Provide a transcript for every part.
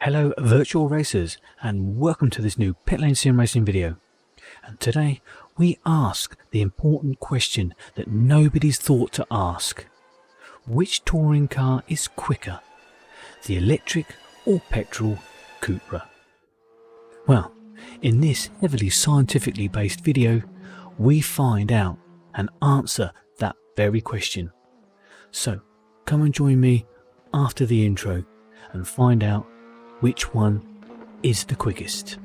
Hello virtual racers, and welcome to this new pit lane sim racing video. And today we ask the important question that nobody's thought to ask. Which touring car is quicker, the electric or petrol Cupra? Well, in this heavily scientifically based video we find out and answer that very question. So come and join me after the intro and find out which one is the quickest.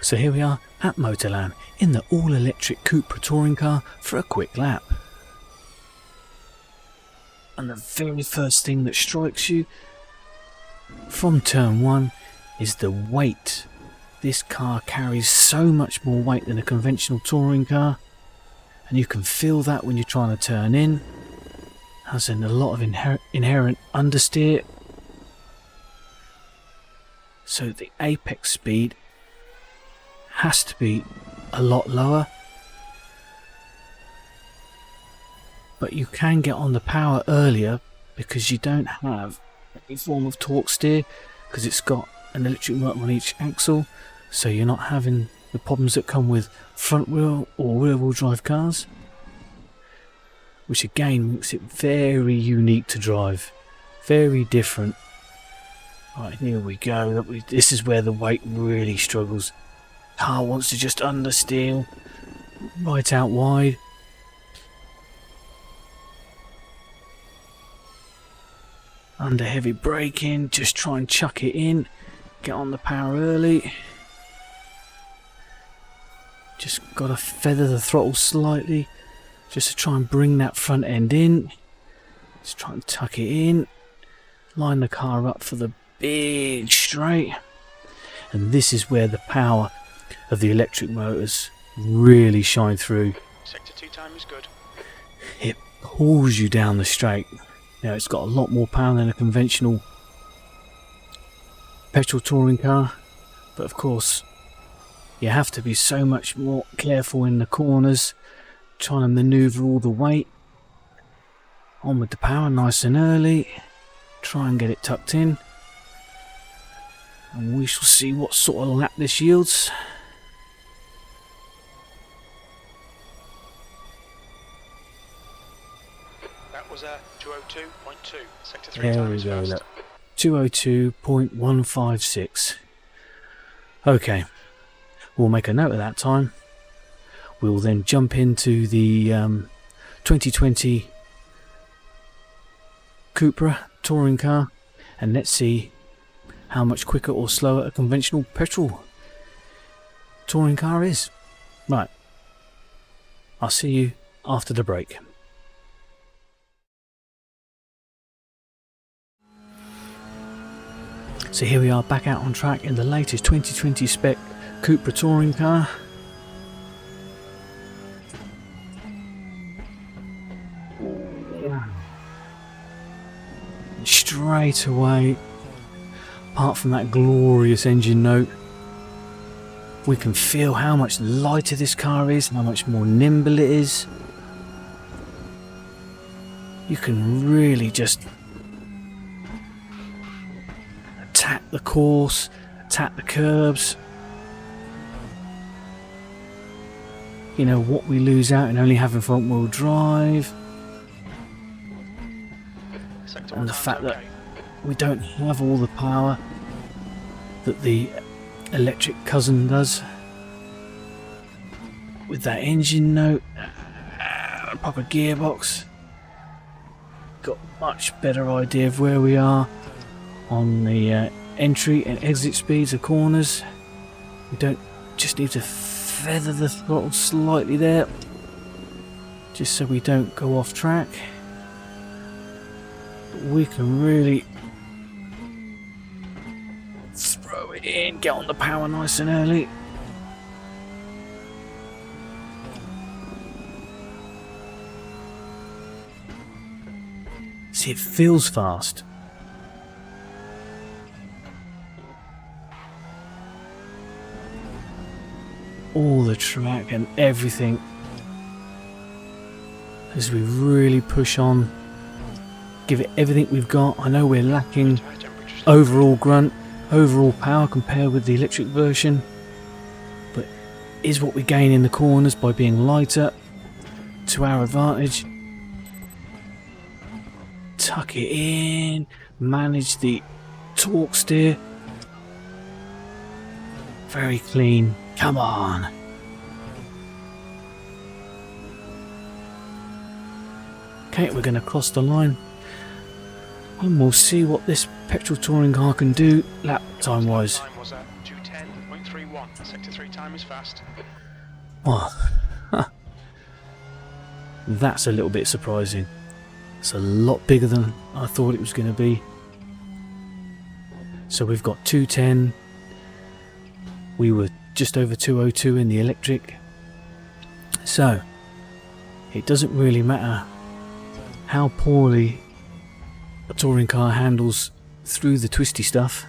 So here we are at Motorland in the all-electric Cupra touring car for a quick lap. And the very first thing that strikes you from turn 1 is the weight. This car carries so much more weight than a conventional touring car, and you can feel that when you're trying to turn in. Has a lot of inherent understeer, so the apex speed has to be a lot lower, but you can get on the power earlier because you don't have any form of torque steer, because it's got an electric motor on each axle, so you're not having the problems that come with front wheel or rear wheel drive cars, which again makes it very unique to drive, very different. Right, here we go. This is where the weight really struggles. Car wants to just understeer right out wide. Under heavy braking, just try and chuck it in, get on the power early. Just got to feather the throttle slightly just to try and bring that front end in. Just try and tuck it in, line the car up for the big straight, and this is where the power of the electric motors really shine through. Sector 2 time is good. It pulls you down the straight. Now it's got a lot more power than a conventional petrol touring car, but of course you have to be so much more careful in the corners, trying to manoeuvre all the weight. On with the power nice and early, try and get it tucked in, and we shall see what sort of lap this yields. That was a 202.2. Sector 3 There time we is go, fast. look. 202.156. Okay, we'll make a note of that time. We'll then jump into the 2020 Cupra touring car, and let's see how much quicker or slower a conventional petrol touring car is. Right, I'll see you after the break. So here we are back out on track in the latest 2020 spec Cupra touring car. Straight away, apart from that glorious engine note, we can feel how much lighter this car is and how much more nimble it is. You can really just attack the course, attack the curbs. You know what we lose out in only having front wheel drive, Sector and the 1 fact time's that okay. we don't have all the power that the electric cousin does. With that engine note, a proper gearbox, got much better idea of where we are on the entry and exit speeds of corners. We don't just need to feather the throttle slightly there, just so we don't go off track. But we can really throw it in, get on the power nice and early. See, it feels fast. all the track and everything as we really push on, give it everything we've got. I know we're lacking Tyre temperatures. overall grunt, overall power compared with the electric version, but is what we gain in the corners by being lighter to our advantage. Tuck it in, manage the torque steer, very clean. Come on. Okay, we're going to cross the line and we'll see what this petrol touring car can do lap time wise. Time was at 2:10.31. Sector 3 time is fast. Well, that's a little bit surprising. It's a lot bigger than I thought it was going to be. So we've got 210. We were just over 202 in the electric. So it doesn't really matter how poorly a touring car handles through the twisty stuff.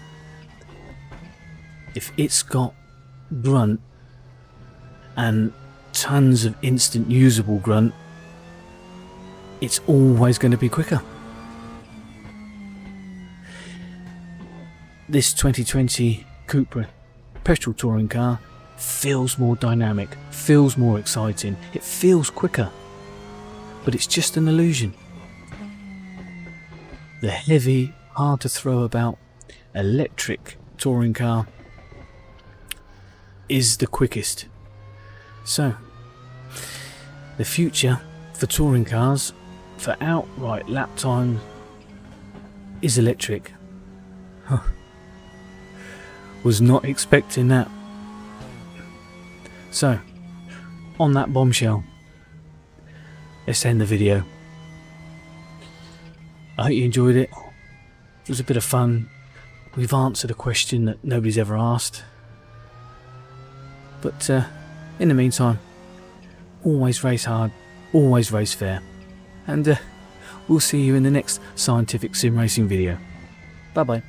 If it's got grunt and tons of instant usable grunt, it's always going to be quicker. This 2020 Cupra petrol touring car feels more dynamic, feels more exciting, it feels quicker, but it's just an illusion. The heavy, hard to throw about electric touring car is the quickest. So the future for touring cars for outright lap time is electric. Was not expecting that. So on that bombshell, let's end the video. I hope you enjoyed it. It was a bit of fun. We've answered a question that nobody's ever asked. But in the meantime, always race hard, always race fair. And we'll see you in the next scientific sim racing video. Bye bye.